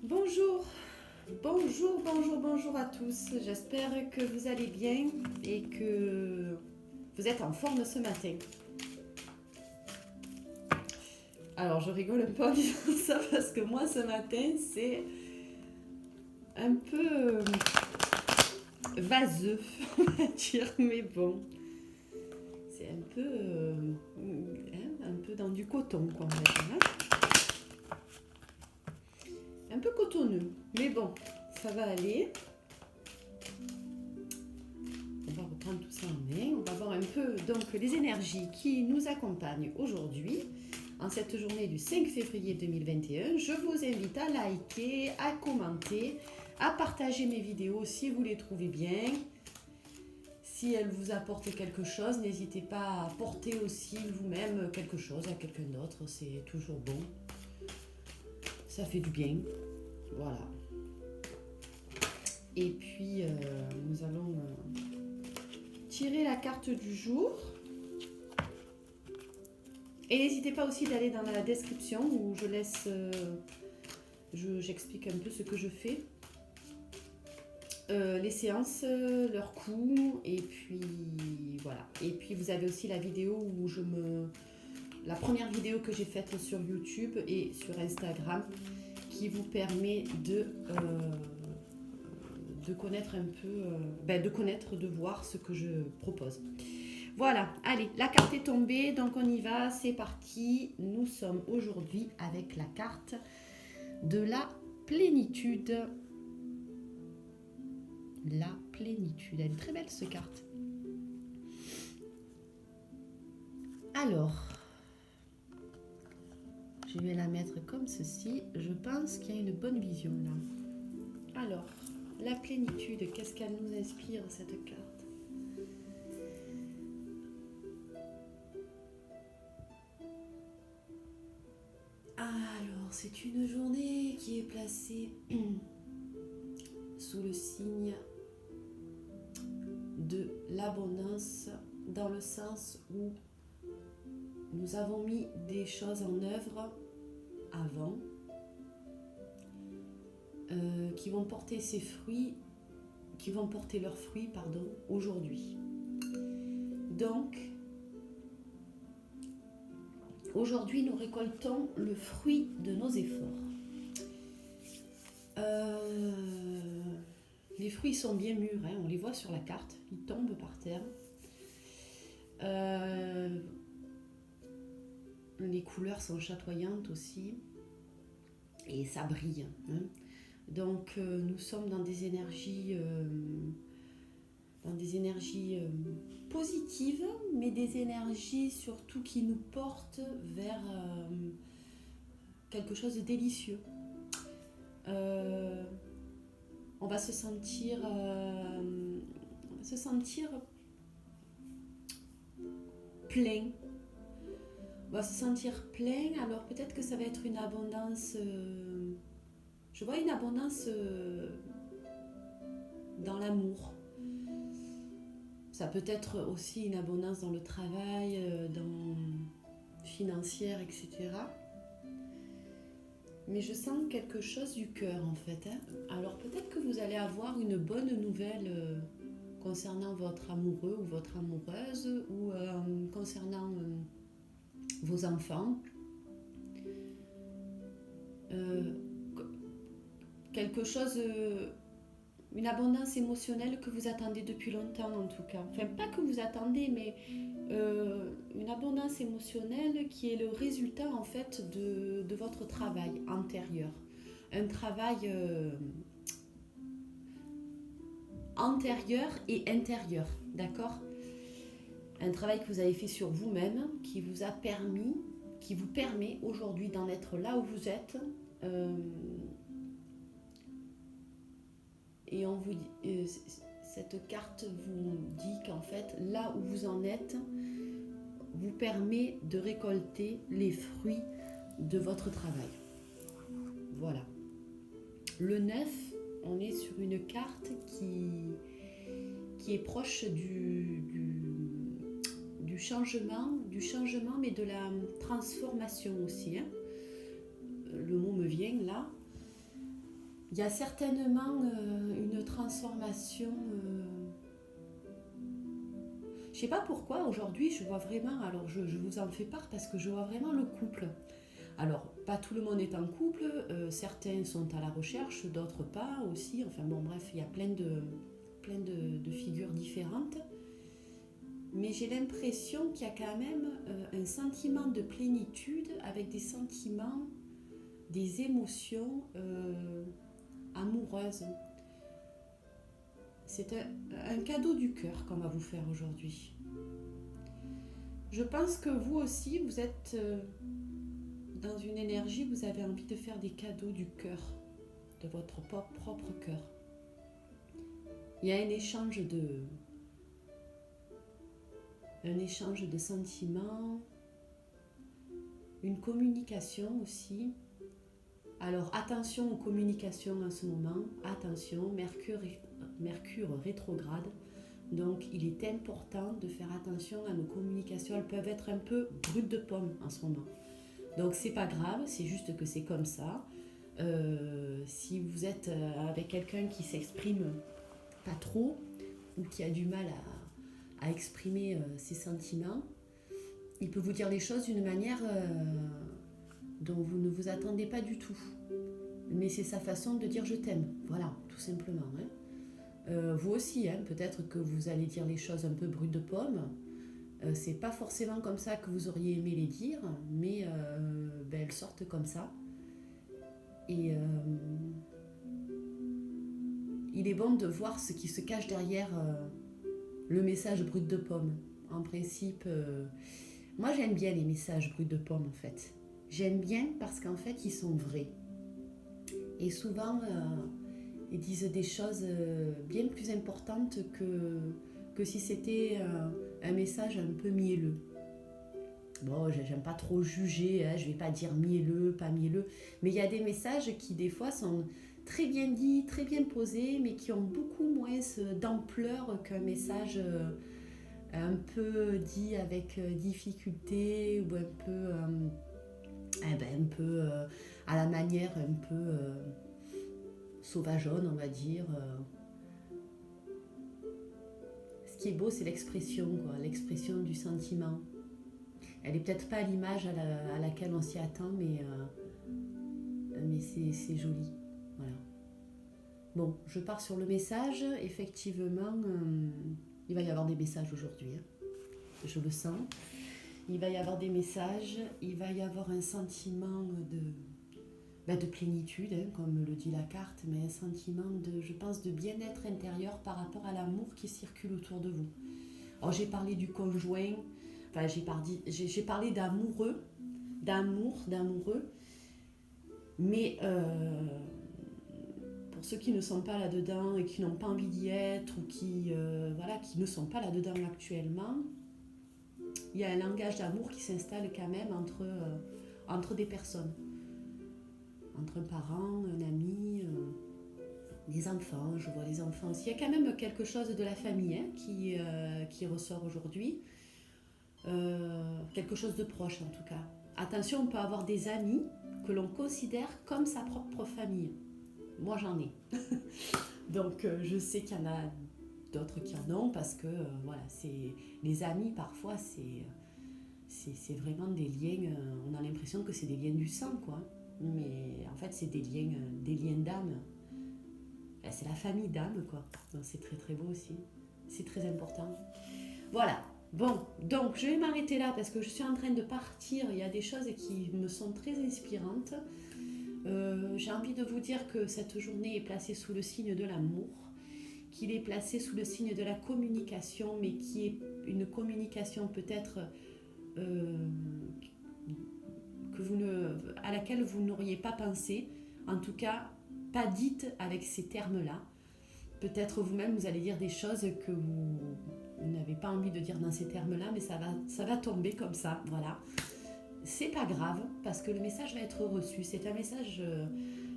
Bonjour, bonjour à tous. J'espère que vous allez bien et que vous êtes en forme ce matin. Alors je rigole un peu en disant ça parce que moi ce matin c'est un peu vaseux, on va dire, mais bon. C'est un peu dans du coton, quoi, on va dire, hein. Un peu cotonneux, mais bon, ça va aller. On va reprendre tout ça en main. On va voir un peu donc les énergies qui nous accompagnent aujourd'hui. En cette journée du 5 février 2021, je vous invite à liker, à commenter, à partager mes vidéos si vous les trouvez bien. Si elles vous apportent quelque chose, n'hésitez pas à apporter aussi vous-même quelque chose à quelqu'un d'autre. C'est toujours bon. Ça fait du bien. Voilà. Et puis, nous allons tirer la carte du jour. Et n'hésitez pas aussi d'aller dans la description où je laisse, j'explique un peu ce que je fais. Les séances, leur coût, et puis voilà. Et puis vous avez aussi la vidéo où la première vidéo que j'ai faite sur YouTube et sur Instagram qui vous permet de connaître un peu, de voir ce que je propose. Voilà, allez, la carte est tombée, donc on y va, c'est parti. Nous sommes aujourd'hui avec la carte de la plénitude. La plénitude, elle est très belle cette carte. Alors, je vais la mettre comme ceci. Je pense qu'il y a une bonne vision là. Alors, la plénitude, qu'est-ce qu'elle nous inspire cette carte ? Alors, c'est une journée qui est placée sous le signe de l'abondance, dans le sens où nous avons mis des choses en œuvre avant qui vont porter ses fruits, qui vont porter leurs fruits, aujourd'hui. Donc, aujourd'hui, nous récoltons le fruit de nos efforts. Les fruits sont bien mûrs, hein, on les voit sur la carte, ils tombent par terre. Les couleurs sont chatoyantes aussi et ça brille, hein. Donc nous sommes dans des énergies positives, mais des énergies surtout qui nous portent vers quelque chose de délicieux. On va se sentir plein. On va se sentir plein, alors peut-être que ça va être une abondance. Je vois une abondance dans l'amour. Ça peut être aussi une abondance dans le travail, financière, etc. Mais je sens quelque chose du cœur en fait, hein. Alors peut-être que vous allez avoir une bonne nouvelle concernant votre amoureux ou votre amoureuse ou concernant vos enfants. Quelque chose, une abondance émotionnelle que vous attendez depuis longtemps en tout cas. Enfin, pas que vous attendez, mais une abondance émotionnelle qui est le résultat en fait de votre travail antérieur. Un travail antérieur et intérieur, d'accord ? Un travail que vous avez fait sur vous-même, qui vous permet aujourd'hui d'en être là où vous êtes. Et on vous dit, cette carte vous dit qu'en fait, là où vous en êtes, vous permet de récolter les fruits de votre travail. Voilà. Le 9, on est sur une carte qui est proche du changement, mais de la transformation aussi, hein. Le mot me vient là. Il y a certainement une transformation. Je ne sais pas pourquoi aujourd'hui je vois vraiment, alors je vous en fais part parce que je vois vraiment le couple. Alors, pas tout le monde est en couple, certains sont à la recherche, d'autres pas aussi. Enfin bon, bref, il y a plein de figures différentes. Mais j'ai l'impression qu'il y a quand même un sentiment de plénitude avec des sentiments, des émotions amoureuses. C'est un cadeau du cœur qu'on va vous faire aujourd'hui. Je pense que vous aussi, vous êtes dans une énergie, vous avez envie de faire des cadeaux du cœur, de votre propre cœur. Il y a un échange de sentiments, une communication aussi. Alors attention aux communications en ce moment, attention, Mercure rétrograde, donc il est important de faire attention à nos communications, elles peuvent être un peu brutes de pomme en ce moment. Donc c'est pas grave, c'est juste que c'est comme ça. Si vous êtes avec quelqu'un qui s'exprime pas trop ou qui a du mal à exprimer ses sentiments, il peut vous dire les choses d'une manière dont vous ne vous attendez pas du tout. Mais c'est sa façon de dire je t'aime, voilà, tout simplement. Vous aussi, peut-être que vous allez dire les choses un peu brutes de pomme. C'est pas forcément comme ça que vous auriez aimé les dire, mais elles sortent comme ça. Et il est bon de voir ce qui se cache derrière le message brut de pomme. En principe, moi j'aime bien les messages bruts de pomme en fait. J'aime bien parce qu'en fait ils sont vrais. Et souvent ils disent des choses bien plus importantes que si c'était un message un peu mielleux. Bon, j'aime pas trop juger, je vais pas dire mielleux, pas mielleux, mais il y a des messages qui des fois sont très bien dits, très bien posés, mais qui ont beaucoup moins d'ampleur qu'un message un peu dit avec difficulté ou un peu à la manière un peu sauvageonne, on va dire. Ce qui est beau, c'est l'expression, quoi, l'expression du sentiment. Elle est peut-être pas à l'image à laquelle on s'y attend, mais c'est joli. Voilà. Bon, je pars sur le message. Effectivement, il va y avoir des messages aujourd'hui. Je le sens. Il va y avoir des messages. Il va y avoir un sentiment de plénitude, comme le dit la carte, mais un sentiment je pense, de bien-être intérieur par rapport à l'amour qui circule autour de vous. Alors, j'ai parlé du conjoint. Enfin, j'ai parlé d'amoureux, d'amoureux, mais pour ceux qui ne sont pas là-dedans et qui n'ont pas envie d'y être ou qui ne sont pas là-dedans actuellement, il y a un langage d'amour qui s'installe quand même entre des personnes, entre un parent, un ami, des enfants. Je vois les enfants aussi. Il y a quand même quelque chose de la famille qui ressort aujourd'hui. Quelque chose de proche en tout cas. Attention, on peut avoir des amis que l'on considère comme sa propre famille. Moi j'en ai. Donc je sais qu'il y en a d'autres qui en ont parce que voilà, c'est les amis parfois c'est vraiment des liens, on a l'impression que c'est des liens du sang quoi. Mais en fait c'est des liens d'âme. C'est la famille d'âme quoi. Donc c'est très très beau aussi. C'est très important. Voilà. Bon, donc je vais m'arrêter là parce que je suis en train de partir. Il y a des choses qui me sont très inspirantes. J'ai envie de vous dire que cette journée est placée sous le signe de l'amour, qu'il est placé sous le signe de la communication, mais qui est une communication peut-être à laquelle vous n'auriez pas pensé, en tout cas pas dite avec ces termes-là. Peut-être vous-même vous allez dire des choses que vous n'avez pas envie de dire dans ces termes-là, mais ça va tomber comme ça, voilà. C'est pas grave, parce que le message va être reçu. C'est un message...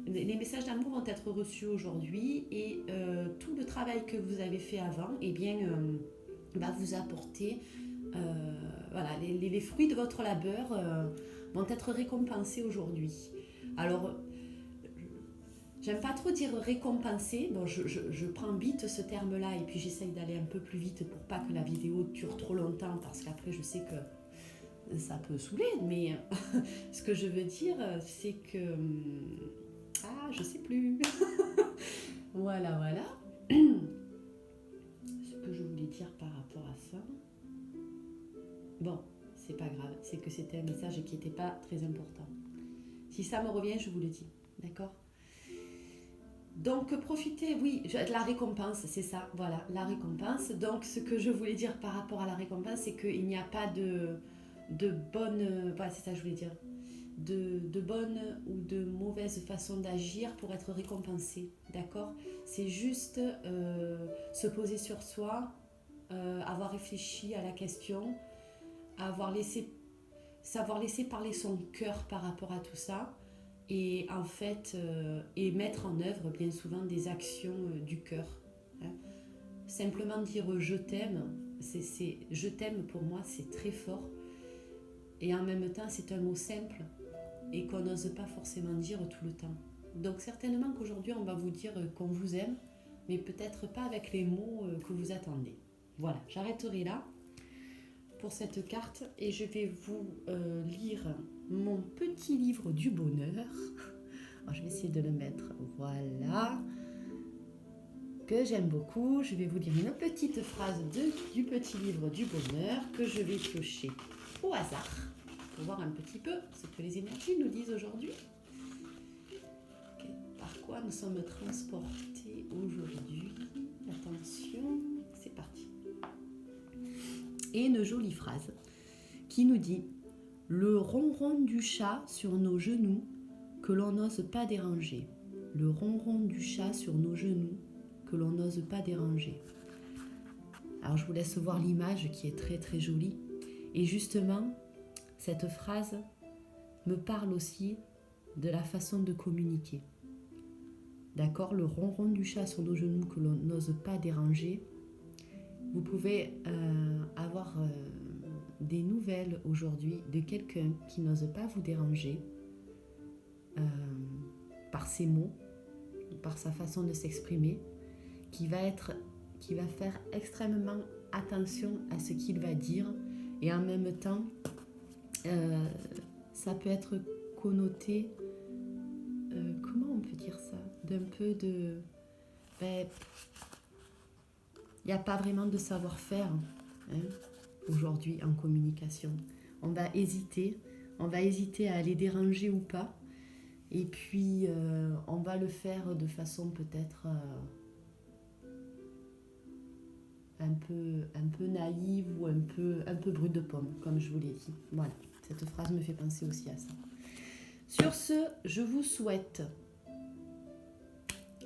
les messages d'amour vont être reçus aujourd'hui et tout le travail que vous avez fait avant, va vous apporter... voilà, les fruits de votre labeur vont être récompensés aujourd'hui. Alors... J'aime pas trop dire récompenser. Bon, je prends vite ce terme-là et puis j'essaye d'aller un peu plus vite pour pas que la vidéo dure trop longtemps parce qu'après je sais que ça peut saouler. Mais ce que je veux dire, c'est que... Ah, je sais plus. Voilà, voilà. Ce que je voulais dire par rapport à ça. Bon, c'est pas grave. C'est que c'était un message qui n'était pas très important. Si ça me revient, je vous le dis. D'accord ? Donc, profitez, oui, la récompense, c'est ça, voilà, la récompense. Donc, ce que je voulais dire par rapport à la récompense, c'est qu'il n'y a pas de bonne, voilà, c'est ça que je voulais dire, de bonne ou de mauvaise façon d'agir pour être récompensé, d'accord ? C'est juste se poser sur soi, avoir réfléchi à la question, savoir laisser parler son cœur par rapport à tout ça, et en fait et mettre en œuvre bien souvent des actions du cœur, hein. Simplement dire je t'aime, je t'aime pour moi c'est très fort, et en même temps c'est un mot simple et qu'on n'ose pas forcément dire tout le temps. Donc certainement qu'aujourd'hui on va vous dire qu'on vous aime, mais peut-être pas avec les mots que vous attendez. Voilà, j'arrêterai là pour cette carte et je vais vous lire mon petit livre du bonheur. Alors, je vais essayer de le mettre, voilà, que j'aime beaucoup. Je vais vous lire une petite phrase du petit livre du bonheur que je vais piocher au hasard pour voir un petit peu ce que les énergies nous disent aujourd'hui. Par quoi nous sommes transportés aujourd'hui? Attention, c'est parti. Et une jolie phrase qui nous dit « Le ronron du chat sur nos genoux que l'on n'ose pas déranger. Le ronron du chat sur nos genoux que l'on n'ose pas déranger. » Alors je vous laisse voir l'image qui est très très jolie. Et justement, cette phrase me parle aussi de la façon de communiquer. D'accord ? Le ronron du chat sur nos genoux que l'on n'ose pas déranger. Vous pouvez avoir des nouvelles aujourd'hui de quelqu'un qui n'ose pas vous déranger par ses mots, par sa façon de s'exprimer, qui va faire extrêmement attention à ce qu'il va dire, et en même temps, ça peut être connoté, comment on peut dire ça, d'un peu de... il n'y a pas vraiment de savoir-faire, hein, aujourd'hui en communication. On va hésiter à aller déranger ou pas. Et puis, on va le faire de façon peut-être un peu naïve ou un peu brute de pomme, comme je vous l'ai dit. Voilà, cette phrase me fait penser aussi à ça. Sur ce, je vous souhaite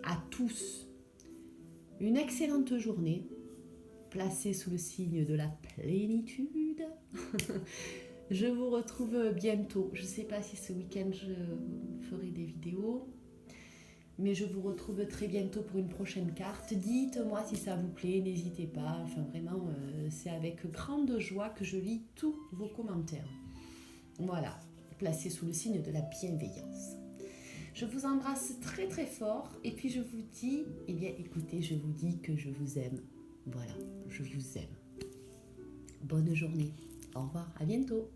à tous une excellente journée, placée sous le signe de la plénitude. Je vous retrouve bientôt. Je ne sais pas si ce week-end je ferai des vidéos, mais je vous retrouve très bientôt pour une prochaine carte. Dites-moi si ça vous plaît, n'hésitez pas. Enfin vraiment, c'est avec grande joie que je lis tous vos commentaires. Voilà, placés sous le signe de la bienveillance. Je vous embrasse très très fort et puis je vous dis, eh bien écoutez, je vous dis que je vous aime. Voilà, je vous aime. Bonne journée. Au revoir, à bientôt.